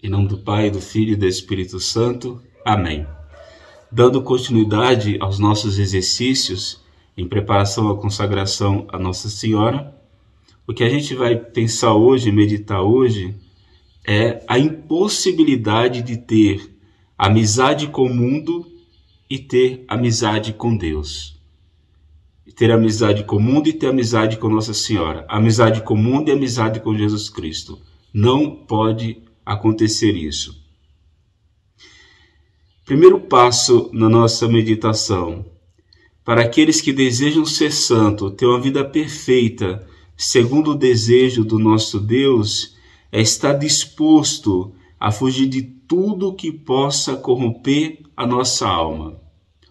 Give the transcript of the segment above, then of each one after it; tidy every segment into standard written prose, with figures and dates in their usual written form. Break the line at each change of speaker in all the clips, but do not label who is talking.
Em nome do Pai, do Filho e do Espírito Santo. Amém. Dando continuidade aos nossos exercícios em preparação à consagração a Nossa Senhora, o que a gente vai pensar hoje, meditar hoje, é a impossibilidade de ter amizade com o mundo e ter amizade com Deus. Ter amizade com o mundo e ter amizade com Nossa Senhora. Amizade com o mundo e amizade com Jesus Cristo. Não pode acontecer isso. Primeiro passo na nossa meditação. Para aqueles que desejam ser santo, ter uma vida perfeita, segundo o desejo do nosso Deus, é estar disposto a fugir de tudo que possa corromper a nossa alma.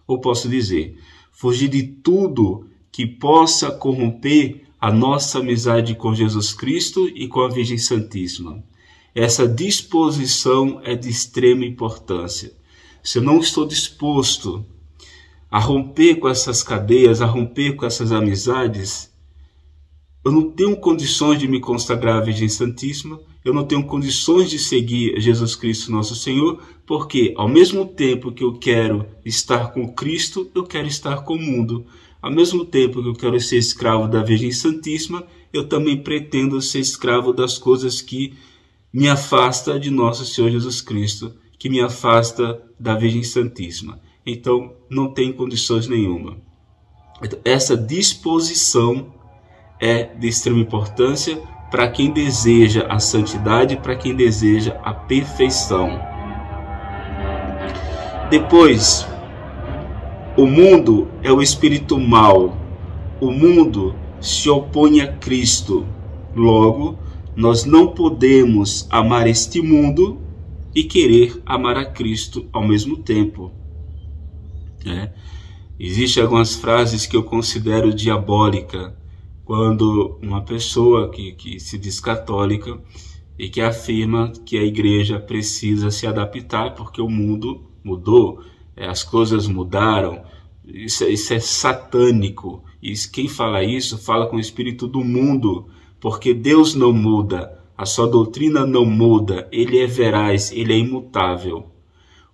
Ou posso dizer, fugir de tudo que possa corromper a nossa amizade com Jesus Cristo e com a Virgem Santíssima. Essa disposição é de extrema importância. Se eu não estou disposto a romper com essas cadeias, a romper com essas amizades, eu não tenho condições de me consagrar à Virgem Santíssima, eu não tenho condições de seguir Jesus Cristo nosso Senhor, porque ao mesmo tempo que eu quero estar com Cristo, eu quero estar com o mundo. Ao mesmo tempo que eu quero ser escravo da Virgem Santíssima, eu também pretendo ser escravo das coisas que me afasta de nosso Senhor Jesus Cristo, que me afasta da Virgem Santíssima. Então, não tem condições nenhuma. Essa disposição é de extrema importância para quem deseja a santidade, para quem deseja a perfeição. Depois, o mundo é o espírito mau. O mundo se opõe a Cristo. Logo, nós não podemos amar este mundo e querer amar a Cristo ao mesmo tempo. Existem algumas frases que eu considero diabólica quando uma pessoa que se diz católica e que afirma que a igreja precisa se adaptar porque o mundo mudou, as coisas mudaram. Isso é satânico. Quem fala isso fala com o espírito do mundo, porque Deus não muda, a sua doutrina não muda, ele é veraz, ele é imutável.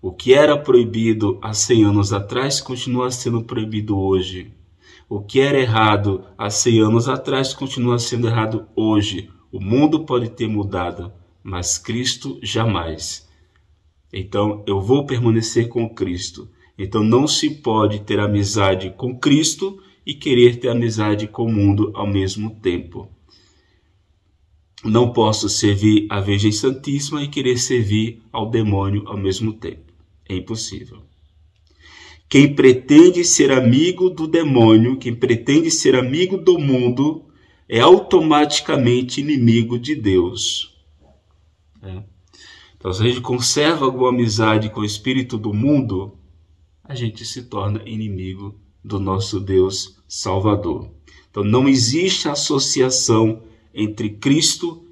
O que era proibido há 100 anos atrás continua sendo proibido hoje. O que era errado há 100 anos atrás continua sendo errado hoje. O mundo pode ter mudado, mas Cristo jamais. Então eu vou permanecer com Cristo. Então não se pode ter amizade com Cristo e querer ter amizade com o mundo ao mesmo tempo. Não posso servir a Virgem Santíssima e querer servir ao demônio ao mesmo tempo. É impossível. Quem pretende ser amigo do demônio, quem pretende ser amigo do mundo, é automaticamente inimigo de Deus. Então, se a gente conserva alguma amizade com o espírito do mundo, a gente se torna inimigo do nosso Deus Salvador. Então, não existe associação entre Cristo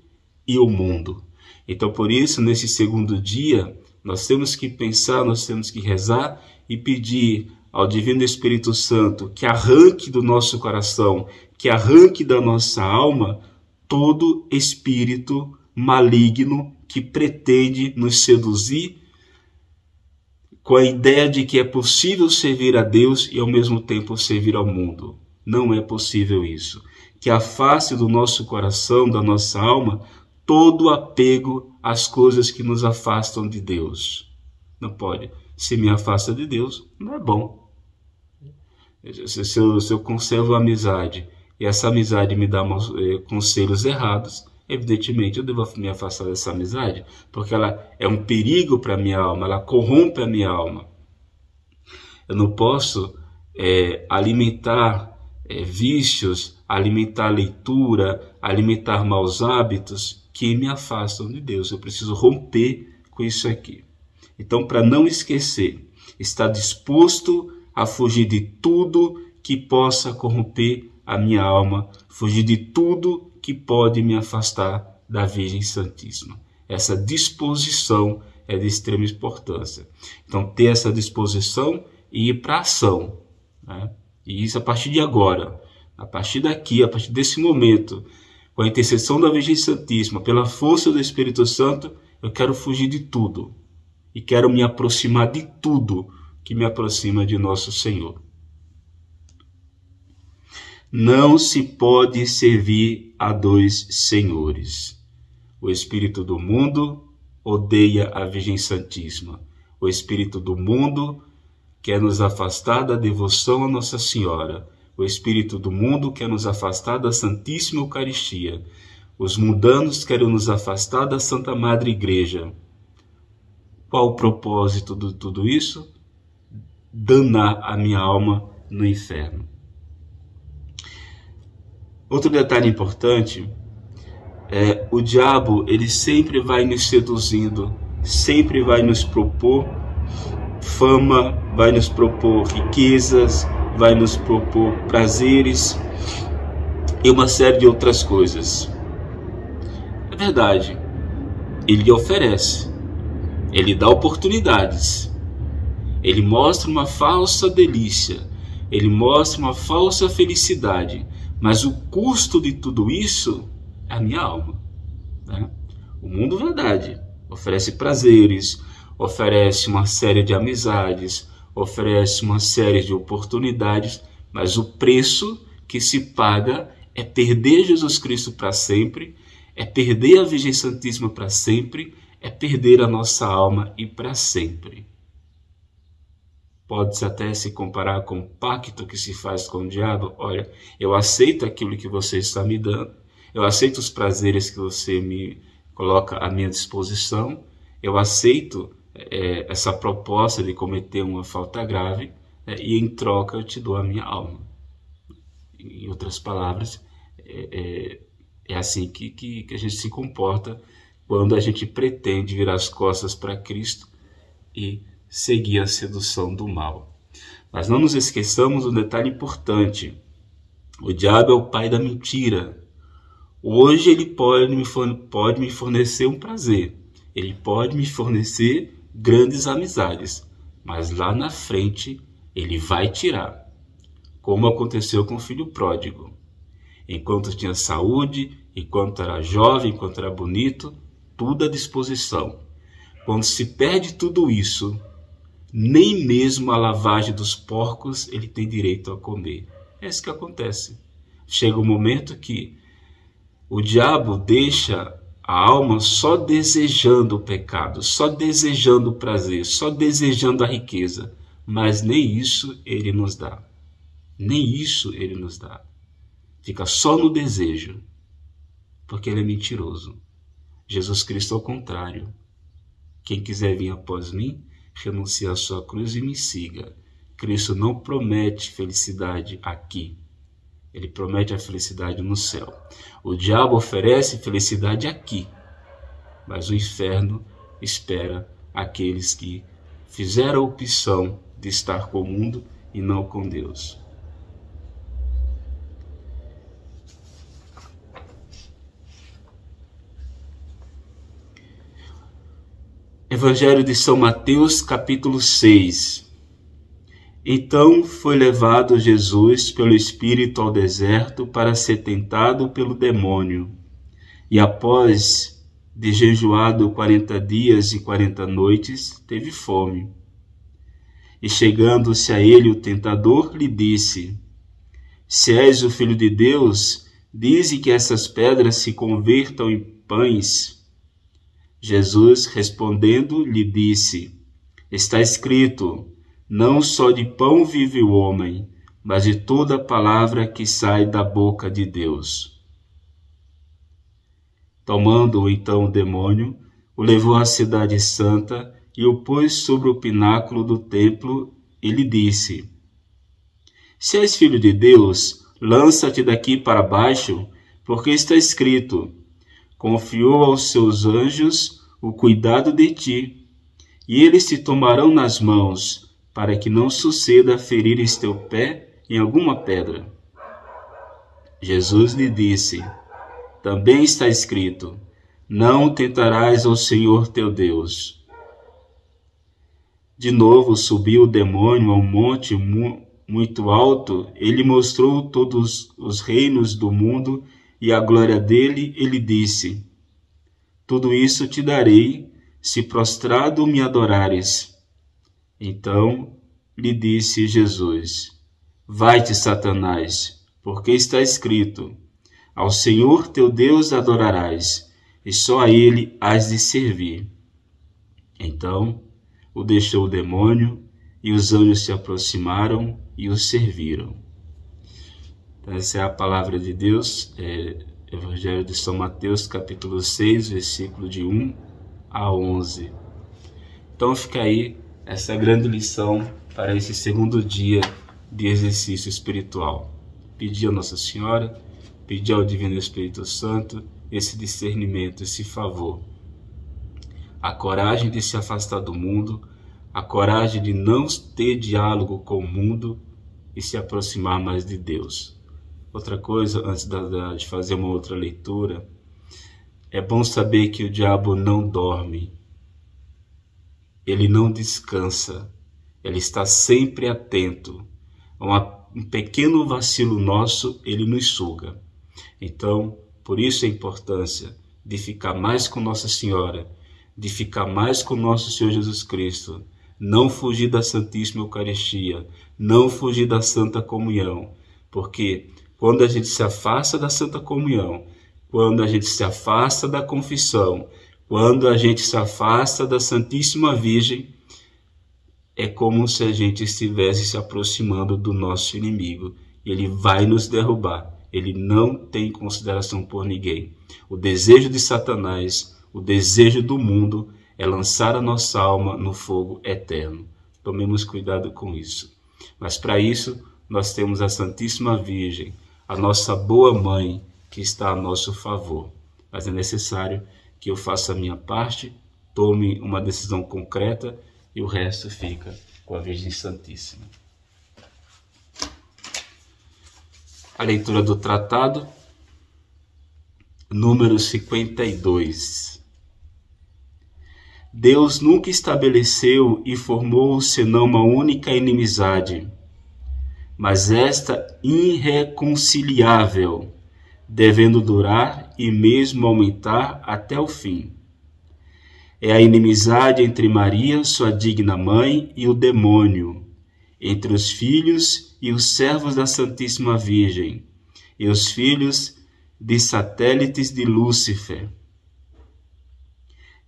e o mundo. Então, por isso, nesse segundo dia, nós temos que pensar, nós temos que rezar e pedir ao Divino Espírito Santo que arranque do nosso coração, que arranque da nossa alma todo espírito maligno que pretende nos seduzir com a ideia de que é possível servir a Deus e ao mesmo tempo servir ao mundo. Não é possível isso. Que afaste do nosso coração, da nossa alma, todo apego às coisas que nos afastam de Deus. Não pode. Se me afasta de Deus, não é bom. Se eu conservo a amizade e essa amizade me dá conselhos errados, evidentemente eu devo me afastar dessa amizade, porque ela é um perigo para a minha alma, ela corrompe a minha alma. Eu não posso alimentar vícios, alimentar leitura, alimentar maus hábitos que me afastam de Deus. Eu preciso romper com isso aqui. Então, para não esquecer, estar disposto a fugir de tudo que possa corromper a minha alma, fugir de tudo que pode me afastar da Virgem Santíssima. Essa disposição é de extrema importância. Então, ter essa disposição e ir para a ação, E isso a partir de agora, a partir daqui, a partir desse momento, com a intercessão da Virgem Santíssima, pela força do Espírito Santo, Eu quero fugir de tudo e quero me aproximar de tudo que me aproxima de nosso Senhor. Não se pode servir a dois senhores. O espírito do mundo odeia a Virgem Santíssima. O espírito do mundo quer nos afastar da devoção a Nossa Senhora. O espírito do mundo quer nos afastar da Santíssima Eucaristia. Os mundanos querem nos afastar da Santa Madre Igreja. Qual o propósito de tudo isso? Danar a minha alma no inferno. Outro detalhe importante é o diabo, ele sempre vai nos seduzindo, sempre vai nos propor fama, vai nos propor riquezas, vai nos propor prazeres e uma série de outras coisas. É verdade, ele oferece, ele dá oportunidades, ele mostra uma falsa delícia, ele mostra uma falsa felicidade, mas o custo de tudo isso é a minha alma, né? O mundo, verdade, oferece prazeres, oferece uma série de amizades, oferece uma série de oportunidades, mas o preço que se paga é perder Jesus Cristo para sempre, é perder a Virgem Santíssima para sempre, é perder a nossa alma e para sempre. Pode-se até se comparar com o pacto que se faz com o diabo. Olha, eu aceito aquilo que você está me dando, eu aceito os prazeres que você me coloca à minha disposição, eu aceito essa proposta de cometer uma falta grave, e em troca eu te dou a minha alma. Em outras palavras, é assim que a gente se comporta quando a gente pretende virar as costas para Cristo e seguir a sedução do mal. Mas não nos esqueçamos um detalhe importante. O diabo é o pai da mentira. Hoje ele pode me fornecer um prazer. Ele pode me fornecer grandes amizades. Mas lá na frente ele vai tirar. Como aconteceu com o filho pródigo. Enquanto tinha saúde, enquanto era jovem, enquanto era bonito, tudo à disposição. Quando se perde tudo isso, nem mesmo a lavagem dos porcos ele tem direito a comer. É isso que acontece. Chega um momento que o diabo deixa a alma só desejando o pecado, só desejando o prazer, só desejando a riqueza. Mas nem isso ele nos dá. Nem isso ele nos dá. Fica só no desejo, porque ele é mentiroso. Jesus Cristo, ao contrário. Quem quiser vir após mim, renuncie à sua cruz e me siga. Cristo não promete felicidade aqui. Ele promete a felicidade no céu. O diabo oferece felicidade aqui, mas o inferno espera aqueles que fizeram a opção de estar com o mundo e não com Deus. Evangelho de São Mateus, capítulo 6. Então foi levado Jesus pelo Espírito ao deserto para ser tentado pelo demônio. E após de jejuado 40 dias e 40 noites, teve fome. E chegando-se a ele o tentador, lhe disse: Se és o Filho de Deus, dize que essas pedras se convertam em pães. Jesus, respondendo, lhe disse: Está escrito, não só de pão vive o homem, mas de toda palavra que sai da boca de Deus. Tomando-o então o demônio, o levou à cidade santa e o pôs sobre o pináculo do templo e lhe disse: Se és filho de Deus, lança-te daqui para baixo, porque está escrito: Confiou aos seus anjos o cuidado de ti, e eles te tomarão nas mãos, para que não suceda a ferires teu pé em alguma pedra. Jesus lhe disse: Também está escrito: Não tentarás ao Senhor teu Deus. De novo subiu o demônio a um monte muito alto, ele mostrou todos os reinos do mundo e a glória dele, ele disse: Tudo isso te darei, se prostrado me adorares. Então lhe disse Jesus: Vai-te, Satanás, porque está escrito: Ao Senhor teu Deus adorarás, e só a ele hás de servir. Então o deixou o demônio, e os anjos se aproximaram e o serviram. Então, essa é a palavra de Deus, Evangelho de São Mateus, capítulo 6, versículo de 1 a 11. Então fica aí essa grande lição para esse segundo dia de exercício espiritual. Pedir a Nossa Senhora, pedir ao Divino Espírito Santo esse discernimento, esse favor. A coragem de se afastar do mundo, a coragem de não ter diálogo com o mundo e se aproximar mais de Deus. Outra coisa, antes de fazer uma outra leitura, é bom saber que o diabo não dorme, ele não descansa, ele está sempre atento. Um pequeno vacilo nosso, ele nos suga. Então, por isso a importância de ficar mais com Nossa Senhora, de ficar mais com nosso Senhor Jesus Cristo, não fugir da Santíssima Eucaristia, não fugir da Santa Comunhão, porque quando a gente se afasta da Santa Comunhão, quando a gente se afasta da confissão, quando a gente se afasta da Santíssima Virgem, é como se a gente estivesse se aproximando do nosso inimigo. Ele vai nos derrubar. Ele não tem consideração por ninguém. O desejo de Satanás, o desejo do mundo, é lançar a nossa alma no fogo eterno. Tomemos cuidado com isso. Mas para isso, nós temos a Santíssima Virgem, a nossa boa mãe, que está a nosso favor. Mas é necessário que eu faça a minha parte, tome uma decisão concreta e o resto fica com a Virgem Santíssima. A leitura do tratado, número 52. Deus nunca estabeleceu e formou senão uma única inimizade, mas esta irreconciliável, devendo durar e mesmo aumentar até o fim. É a inimizade entre Maria, sua digna mãe, e o demônio, entre os filhos e os servos da Santíssima Virgem, e os filhos de satélites de Lúcifer.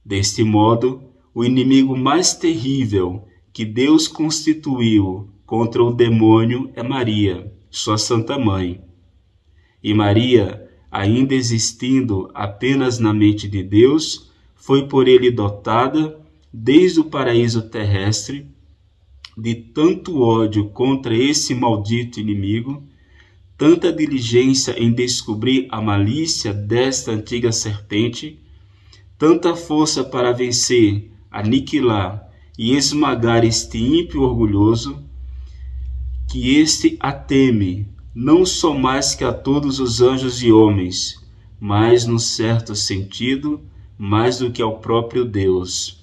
Deste modo, o inimigo mais terrível que Deus constituiu contra o demônio é Maria, sua Santa Mãe. E Maria, ainda existindo apenas na mente de Deus, foi por ele dotada, desde o paraíso terrestre, de tanto ódio contra esse maldito inimigo, tanta diligência em descobrir a malícia desta antiga serpente, tanta força para vencer, aniquilar e esmagar este ímpio orgulhoso, que este a teme, não só mais que a todos os anjos e homens, mas, num certo sentido, mais do que ao próprio Deus.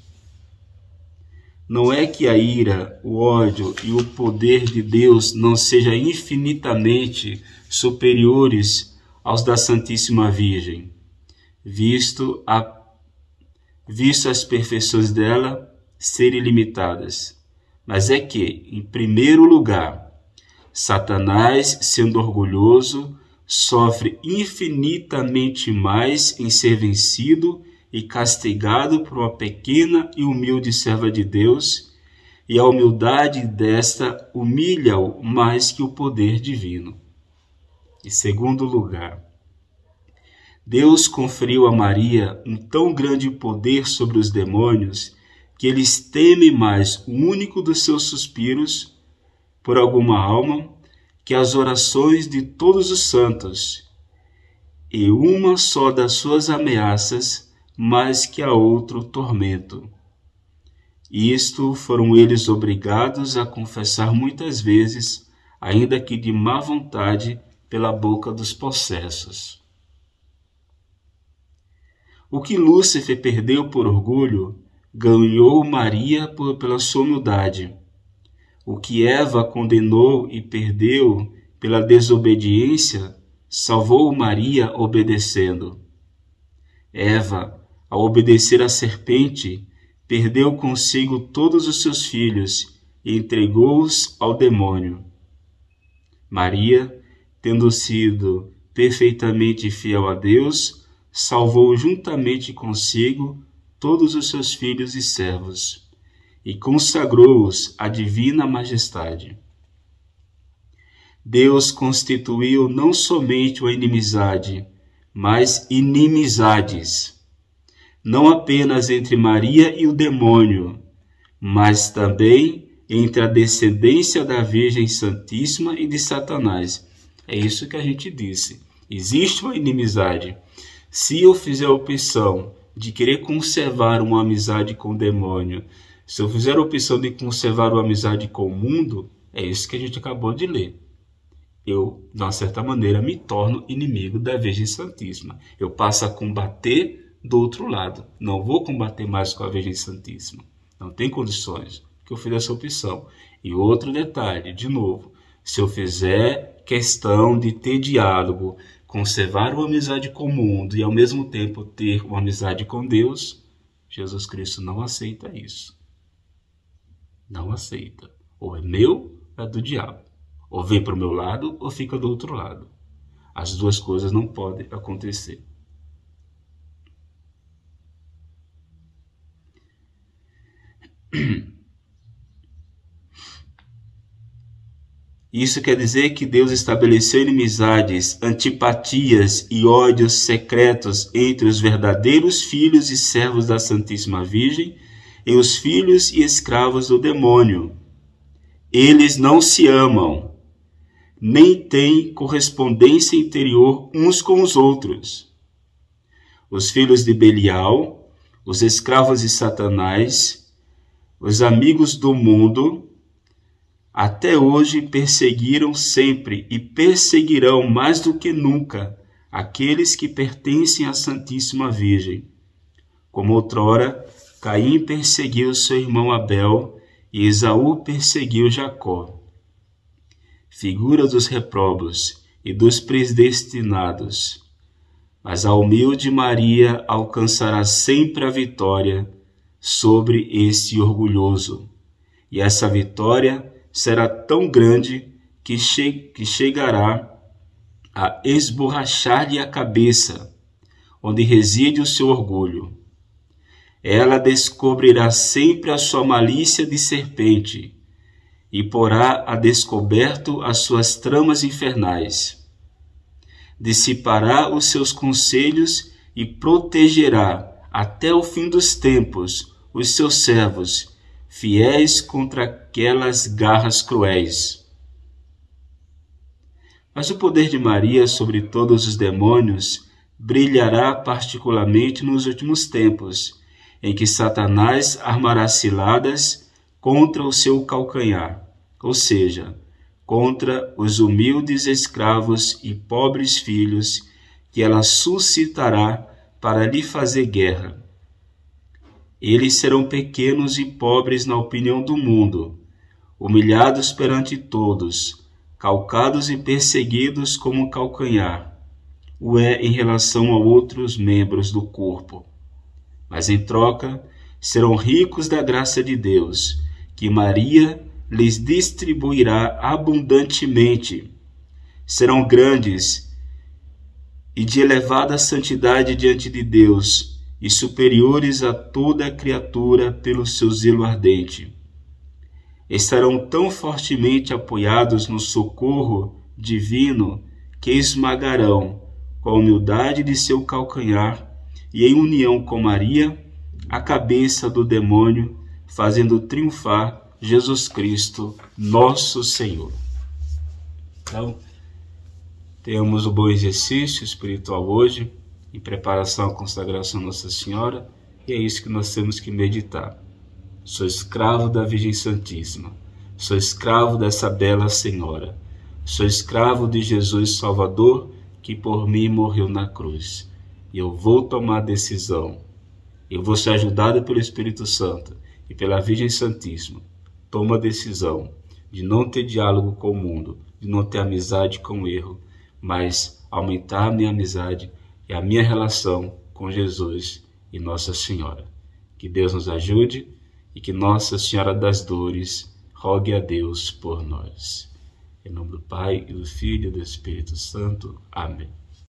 Não é que a ira, o ódio e o poder de Deus não sejam infinitamente superiores aos da Santíssima Virgem, visto as perfeições dela serem limitadas. Mas é que, em primeiro lugar, Satanás, sendo orgulhoso, sofre infinitamente mais em ser vencido e castigado por uma pequena e humilde serva de Deus, e a humildade desta humilha-o mais que o poder divino. Em segundo lugar, Deus conferiu a Maria um tão grande poder sobre os demônios que eles temem mais o único dos seus suspiros por alguma alma que as orações de todos os santos, e uma só das suas ameaças mais que a outro tormento. Isto foram eles obrigados a confessar muitas vezes, ainda que de má vontade, pela boca dos possessos. O que Lúcifer perdeu por orgulho, ganhou Maria pela sua humildade. O que Eva condenou e perdeu pela desobediência, salvou Maria obedecendo. Eva, ao obedecer à serpente, perdeu consigo todos os seus filhos e entregou-os ao demônio. Maria, tendo sido perfeitamente fiel a Deus, salvou juntamente consigo todos os seus filhos e servos, e consagrou-os à divina majestade. Deus constituiu não somente uma inimizade, mas inimizades, não apenas entre Maria e o demônio, mas também entre a descendência da Virgem Santíssima e de Satanás. É isso que a gente disse. Existe uma inimizade. Se eu fizer a opção de querer conservar uma amizade com o demônio, se eu fizer a opção de conservar uma amizade com o mundo, é isso que a gente acabou de ler. Eu, de uma certa maneira, me torno inimigo da Virgem Santíssima. Eu passo a combater do outro lado. Não vou combater mais com a Virgem Santíssima. Não tem condições que eu fiz essa opção. E outro detalhe, de novo, se eu fizer questão de ter diálogo, conservar uma amizade com o mundo e ao mesmo tempo ter uma amizade com Deus, Jesus Cristo não aceita isso. Não aceita. Ou é meu, ou é do diabo. Ou vem para o meu lado, ou fica do outro lado. As duas coisas não podem acontecer. Isso quer dizer que Deus estabeleceu inimizades, antipatias e ódios secretos entre os verdadeiros filhos e servos da Santíssima Virgem e os filhos e escravos do demônio. Eles não se amam, nem têm correspondência interior uns com os outros. Os filhos de Belial, os escravos de Satanás, os amigos do mundo, até hoje perseguiram sempre e perseguirão mais do que nunca aqueles que pertencem à Santíssima Virgem. Como outrora, Caim perseguiu seu irmão Abel e Esaú perseguiu Jacó. Figura dos repróbios e dos predestinados. Mas a humilde Maria alcançará sempre a vitória sobre esse orgulhoso. E essa vitória será tão grande que chegará a esborrachar-lhe a cabeça, onde reside o seu orgulho. Ela descobrirá sempre a sua malícia de serpente e porá a descoberto as suas tramas infernais. Dissipará os seus conselhos e protegerá até o fim dos tempos os seus servos, fiéis contra aquelas garras cruéis. Mas o poder de Maria sobre todos os demônios brilhará particularmente nos últimos tempos, em que Satanás armará ciladas contra o seu calcanhar, ou seja, contra os humildes escravos e pobres filhos que ela suscitará para lhe fazer guerra. Eles serão pequenos e pobres na opinião do mundo, humilhados perante todos, calcados e perseguidos como um calcanhar, o é em relação a outros membros do corpo. Mas em troca, serão ricos da graça de Deus, que Maria lhes distribuirá abundantemente. Serão grandes e de elevada santidade diante de Deus, e superiores a toda criatura pelo seu zelo ardente. Estarão tão fortemente apoiados no socorro divino que esmagarão, com a humildade de seu calcanhar e em união com Maria, a cabeça do demônio, fazendo triunfar Jesus Cristo, nosso Senhor. Então, tenhamos um bom exercício espiritual hoje, em preparação à consagração à Nossa Senhora, e é isso que nós temos que meditar. Sou escravo da Virgem Santíssima, sou escravo dessa bela Senhora, sou escravo de Jesus Salvador, que por mim morreu na cruz. E eu vou tomar a decisão, eu vou ser ajudado pelo Espírito Santo e pela Virgem Santíssima. Toma a decisão de não ter diálogo com o mundo, de não ter amizade com o erro, mas aumentar a minha amizade e a minha relação com Jesus e Nossa Senhora. Que Deus nos ajude e que Nossa Senhora das Dores rogue a Deus por nós. Em nome do Pai, e do Filho e do Espírito Santo. Amém.